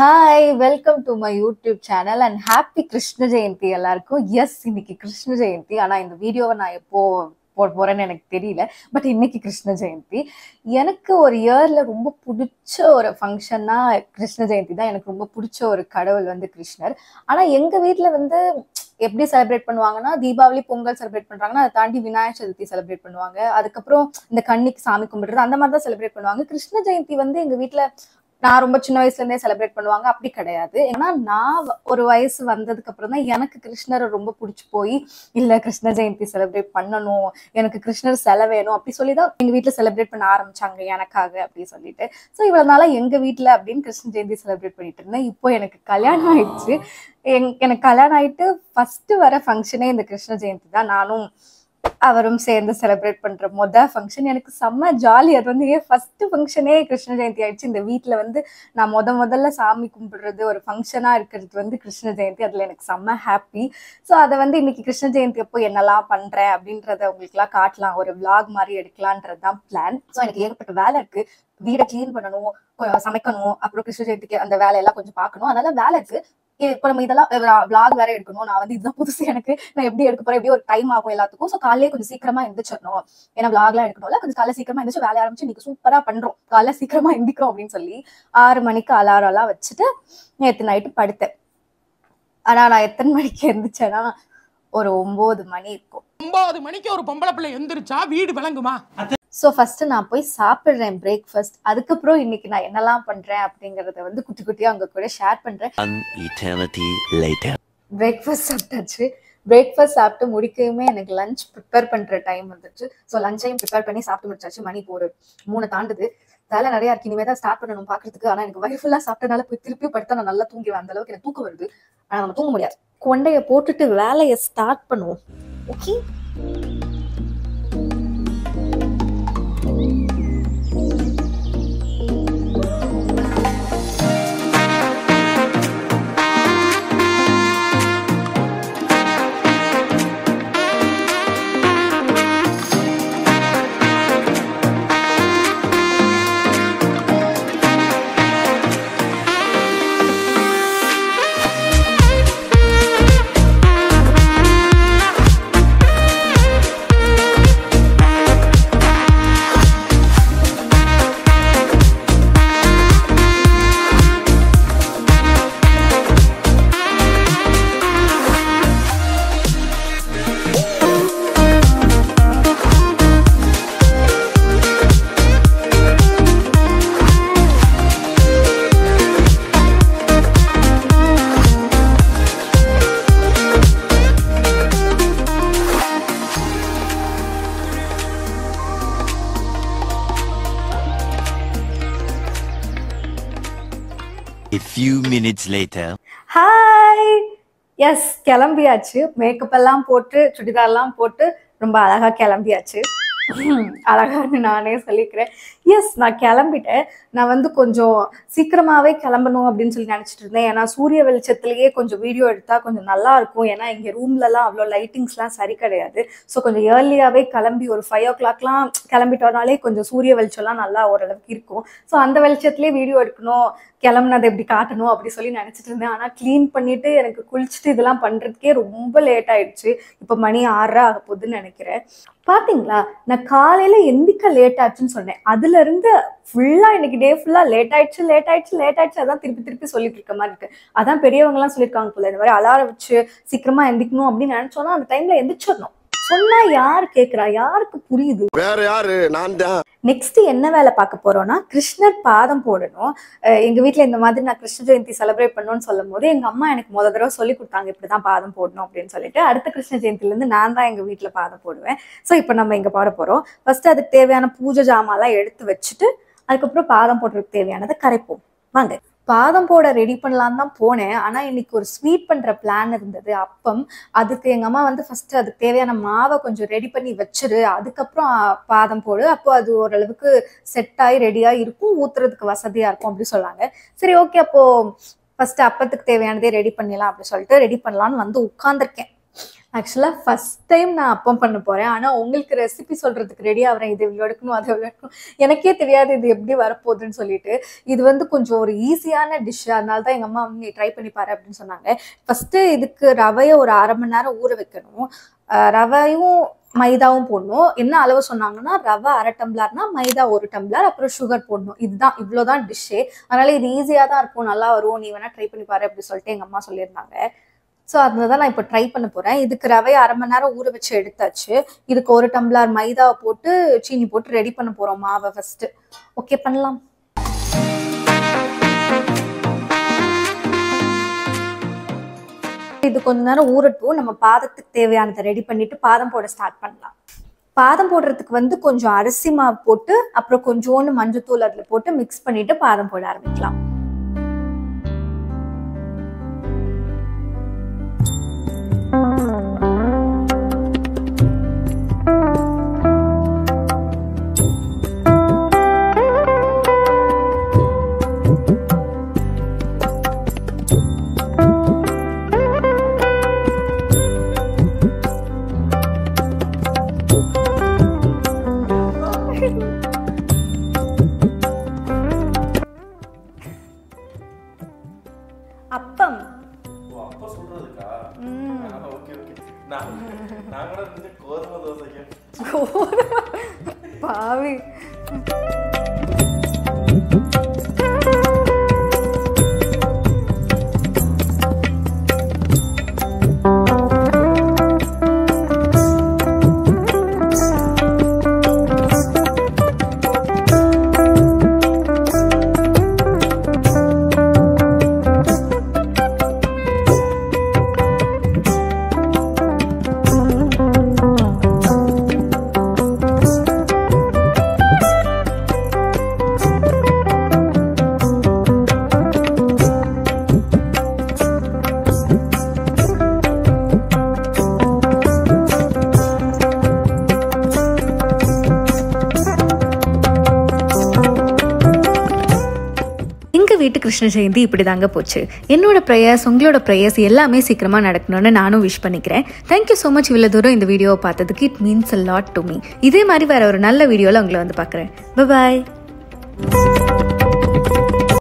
Hi welcome to my YouTube channel and happy Krishna Jayanthi எல்லாருக்கும். Yes, இன்னைக்கு கிருஷ்ண ஜெயந்தி. ஆனால் இந்த வீடியோவை நான் எப்போ போட போறேன்னு எனக்கு தெரியல. பட் இன்னைக்கு கிருஷ்ண ஜெயந்தி. எனக்கு ஒரு இயர்ல ரொம்ப பிடிச்ச ஒரு ஃபங்க்ஷன்னா கிருஷ்ண ஜெயந்தி தான். எனக்கு ரொம்ப பிடிச்ச ஒரு கடவுள் வந்து கிருஷ்ணர். ஆனால் எங்கள் வீட்டில் வந்து எப்படி செலிப்ரேட் பண்ணுவாங்கன்னா, தீபாவளி பொங்கல் செலிப்ரேட் பண்றாங்கன்னா அதை தாண்டி விநாயகர் சதுர்த்தி செலிப்ரேட் பண்ணுவாங்க. அதுக்கப்புறம் இந்த கன்னிக்கு சாமி கும்பிடுறது அந்த மாதிரி தான் செலிப்ரேட் பண்ணுவாங்க. கிருஷ்ண ஜெயந்தி வந்து எங்க வீட்டுல நான் ரொம்ப சின்ன வயசுல இருந்தே செலிப்ரேட் பண்ணுவாங்க. அப்படி கிடையாது. ஏன்னா நான் ஒரு வயசு வந்ததுக்கு அப்புறம் தான் எனக்கு கிருஷ்ணரை ரொம்ப பிடிச்சி போய் இல்ல கிருஷ்ண ஜெயந்தி செலிப்ரேட் பண்ணணும், எனக்கு கிருஷ்ணர் சிலை வேணும் அப்படி சொல்லிதான் எங்க வீட்டுல செலிப்ரேட் பண்ண ஆரம்பிச்சாங்க எனக்காக அப்படின்னு சொல்லிட்டு. ஸோ இவ்வளவு நாளா எங்க வீட்டுல அப்படின்னு கிருஷ்ண ஜெயந்தி செலிப்ரேட் பண்ணிட்டு இருந்தேன். இப்போ எனக்கு கல்யாணம் ஆயிடுச்சு. எனக்கு கல்யாணம் ஆயிட்டு ஃபர்ஸ்ட் வர ஃபங்க்ஷனே இந்த கிருஷ்ண ஜெயந்தி தான். நானும் அவரும் சேர்ந்து செலிப்ரேட் பண்ற ஃபங்க்ஷன் எனக்கு செம்ம ஜாலி. அது வந்து ஃபர்ஸ்ட் ஃபங்க்ஷனே கிருஷ்ண ஜெயந்தி ஆயிடுச்சு. இந்த வீட்டுல வந்து நான் முதல்ல சாமி கும்பிடுறது ஒரு ஃபங்க்ஷனா இருக்கிறது வந்து கிருஷ்ண ஜெயந்தி. அதுல எனக்கு செம்ம ஹாப்பி. ஸோ அதை வந்து இன்னைக்கு கிருஷ்ண ஜெயந்தி அப்போ என்னெல்லாம் பண்றேன் அப்படின்றத உங்களுக்கு எல்லாம் காட்டலாம், ஒரு விளாக் மாதிரி எடுக்கலான்றதுதான் பிளான். ஸோ எனக்கு ஏகப்பட்ட வேலை இருக்கு. வீடை கிளீன் பண்ணணும், சமைக்கணும், அப்புறம் கிருஷ்ண ஜெயந்திக்கு அந்த வேலையெல்லாம் கொஞ்சம் பார்க்கணும். அதனால வேலை இருக்கு. இப்போ நம்ம இதெல்லாம் விளாக் வேற எடுக்கணும். நான் வந்து இதுதான் புதுசு எனக்கு. நான் எப்படி எடுக்க போறேன், எப்படி ஒரு டைம் ஆகும் எல்லாத்துக்கும். ஸோ காலையிலே கொஞ்சம் சீக்கிரமா எந்திரிச்சிடணும். ஏன்னா விளாக்லாம் எடுக்கணும்ல, கொஞ்சம் காலையில சீக்கிரமா எந்திரிச்சு வேலைய ஆரம்பிச்சு இன்னைக்கு சூப்பரா பண்றோம், காலையில சீக்கிரமா எந்திக்கிறோம் அப்படின்னு சொல்லி 6 மணிக்கு அலாரம் எல்லாம் வச்சுட்டு நேற்று நைட்டு படுத்தேன். ஆனா நான் எத்தனை மணிக்கு எந்திரிச்சேன்னா ஒரு 9 மணி இருக்கும். 9 மணிக்கு ஒரு பொம்பளை பிள்ளை எந்திரிச்சா வீடு விளங்குமா? ஸோ ஃபர்ஸ்ட் நான் போய் சாப்பிடுறேன் பிரேக்ஃபாஸ்ட். அதுக்கப்புறம் இன்னைக்கு நான் என்னெல்லாம் பண்றேன் அப்படிங்கறத வந்து குட்டி குட்டியா அவங்க கூட ஷேர் பண்றேன். பிரேக்ஃபாஸ்ட் சாப்பிட்டாச்சு. பிரேக்ஃபாஸ்ட் சாப்பிட்டு முடிக்கவுமே எனக்கு லஞ்ச் ப்ரிப்பேர் பண்ற டைம் வந்துச்சு. ஸோ லஞ்சையும் ப்ரிப்பேர் பண்ணி சாப்பிட்டு முடிச்சாச்சு. மணி ஒரு 3 தாண்டுது. வேலை நிறைய இருக்கு, இனிமே தான் ஸ்டார்ட் பண்ணணும் பாக்குறதுக்கு. ஆனா எனக்கு வயிறு ஃபுல்லா சாப்பிட்டனால போய் திருப்பி படுத்தா நான் நல்லா தூங்கிடுவேன். அந்த அளவுக்கு எனக்கு தூக்கம் வருது. ஆனா நம்ம தூங்க முடியாது. கொண்டைய போட்டுட்டு வேலையை ஸ்டார்ட் பண்ணுவோம். Okay. A few minutes later. Hi. Yes, கிளம்பியாச்சு. மேக்கப் எல்லாம் போட்டு சுடிதார்லாம் போட்டு ரொம்ப அழகா கிளம்பியாச்சு. அழகான்னு நானே சொல்லிக்கிறேன். எஸ், நான் கிளம்பிட்டேன். நான் வந்து கொஞ்சம் சீக்கிரமாவே கிளம்பணும் அப்படின்னு சொல்லி நினைச்சிட்டு இருந்தேன். ஏன்னா சூரிய வெளிச்சத்திலேயே கொஞ்சம் வீடியோ எடுத்தா கொஞ்சம் நல்லா இருக்கும். ஏன்னா இங்க ரூம்லலாம் அவ்வளோ லைட்டிங்ஸ்லாம் சரி கிடையாது. ஸோ கொஞ்சம் ஏர்லியாவே கிளம்பி ஒரு 5 o'clockலாம் கிளம்பிட்டோனாலே கொஞ்சம் சூரிய வெளிச்சம்லாம் நல்லா ஓரளவுக்கு இருக்கும். ஸோ அந்த வெளிச்சத்துலேயே வீடியோ எடுக்கணும், கிளம்புனதை எப்படி காட்டணும் அப்படி சொல்லி நினைச்சிட்டு இருந்தேன். ஆனா கிளீன் பண்ணிட்டு எனக்கு குளிச்சுட்டு இதெல்லாம் பண்றதுக்கே ரொம்ப லேட் ஆயிடுச்சு. இப்ப மணி 6 ஆக போகுதுன்னு நினைக்கிறேன். பாத்தீங்களா, நான் காலையில எந்திக்க லேட் ஆச்சுன்னு சொன்னேன். அதுல இருந்து ஃபுல்லா இன்னைக்கு டே ஃபுல்லா லேட் ஆயிடுச்சு. அதான் திருப்பி சொல்லிட்டு இருக்க மாதிரி இருக்கு. அதான் பெரியவங்க எல்லாம் சொல்லியிருக்காங்க போல, இந்த மாதிரி அலாரம் வச்சு சீக்கிரமா எந்திக்கணும் அப்படின்னு நினைச்சோம்னா அந்த டைம்ல எந்திரிச்சிடணும். சொன்னா யாரு கேக்குறா, யாருக்கு புரியுது? வேற யாரு? நான் தான். நெக்ஸ்ட் என்ன வேலை பார்க்க போறோம்னா, கிருஷ்ணர் பாதம் போடணும். எங்க வீட்டுல இந்த மாதிரி நான் கிருஷ்ண ஜெயந்தி செலிப்ரேட் பண்ணணும்னு சொல்லும் போது எங்க அம்மா எனக்கு முத தடவை சொல்லி கொடுத்தாங்க இப்படிதான் பாதம் போடணும் அப்படின்னு சொல்லிட்டு. அடுத்த கிருஷ்ண ஜெயந்தில இருந்து நான் தான் எங்க வீட்டுல பாதம் போடுவேன். ஸோ இப்போ நம்ம இங்க போட போறோம். ஃபர்ஸ்ட் அதுக்கு தேவையான பூஜை ஜாமான்லாம் எடுத்து வச்சுட்டு அதுக்கப்புறம் பாதம் போடுறதுக்கு தேவையானதை கரைப்போம். வாங்க. பாதம் போட ரெடி பண்ணலான்னு தான் போனேன். ஆனா இன்னைக்கு ஒரு ஸ்வீட் பண்ற பிளான் இருந்தது, அப்பம். அதுக்கு எங்க அம்மா வந்து ஃபர்ஸ்ட் அதுக்கு தேவையான மாவை கொஞ்சம் ரெடி பண்ணி வச்சிரு, அதுக்கப்புறம் பாதம் போடு, அப்போ அது ஓரளவுக்கு செட் ஆகி ரெடியா இருக்கும், ஊத்துறதுக்கு வசதியா இருக்கும் அப்படி சொன்னாங்க. சரி ஓகே, அப்போ ஃபர்ஸ்ட் அப்பத்துக்கு தேவையானதே ரெடி பண்ணிடலாம் அப்படி சொல்லிட்டு ரெடி பண்ணலான்னு வந்து உட்கார்ந்துருக்கேன். ஆக்சுவலாக ஃபஸ்ட் டைம் நான் அப்பம் பண்ண போகிறேன். ஆனால் உங்களுக்கு ரெசிபி சொல்கிறதுக்கு ரெடி ஆகிறேன். இது இவ்வளோ எடுக்கணும், அது எவ்வளோ எடுக்கணும், எனக்கே தெரியாது இது எப்படி வரப்போகுதுன்னு சொல்லிட்டு. இது வந்து கொஞ்சம் ஒரு ஈஸியான டிஷ்ஷு. அதனால தான் எங்கள் அம்மா வந்து நீ ட்ரை பண்ணி பாரு அப்படின்னு சொன்னாங்க. ஃபஸ்ட்டு இதுக்கு ரவையை ஒரு 1/2 மணி நேரம் ஊற வைக்கணும். ரவையும் மைதாவும் போடணும். என்ன அளவு சொன்னாங்கன்னா ரவை 1/2 டம்ளர்னா மைதா 1 டம்ளர், அப்புறம் சுகர் போடணும். இதுதான், இவ்வளோதான் டிஷ்ஷே. அதனால இது ஈஸியாக தான் இருக்கும், நல்லா வரும், நீ வேணால் ட்ரை பண்ணி பாரு அப்படின்னு சொல்லிட்டு எங்கள் அம்மா சொல்லியிருந்தாங்க. ஸோ அதில் தான் நான் இப்போ ட்ரை பண்ண போகிறேன். இதுக்கு ரவையை 1/2 மணி நேரம் ஊற வச்சு எடுத்தாச்சு. இதுக்கு 1 டம்ளர் மைதாவை போட்டு சீனி போட்டு ரெடி பண்ண போகிறோம் மாவை ஃபஸ்ட்டு. ஓகே, பண்ணலாம். இது கொஞ்ச நேரம் ஊறட்டும். நம்ம பாதத்துக்கு தேவையானதை ரெடி பண்ணிட்டு பாதம் போட ஸ்டார்ட் பண்ணலாம். பாதம் போடுறதுக்கு வந்து கொஞ்சம் அரிசி மாவு போட்டு அப்புறம் கொஞ்சோண்டு மஞ்சத்தூள் அதில் போட்டு மிக்ஸ் பண்ணிட்டு பாதம் போட ஆரம்பிக்கலாம். அப்பம் அப்பா சொல்றதுக்கா? Okay okay. நான் கூட வந்து கோதுமை தோசைக்கு பாவி. வீட்டு கிருஷ்ண ஜெயந்தி இப்படி தாங்க போச்சு. என்னோட ப்ரேயர்ஸ், உங்களோட ப்ரேயர்ஸ் எல்லாமே சீக்கிரமாக நடக்கணும்னு நானும் விஷ் பண்ணிக்கிறேன். தேங்க்யூ ஸோ மச் இவ்வளோ தூரம் இந்த வீடியோவை பார்த்ததுக்கு. It means a lot to me. இதே மாதிரி வேற ஒரு நல்ல வீடியோவில் உங்களை வந்து பார்க்குறேன். பாய்.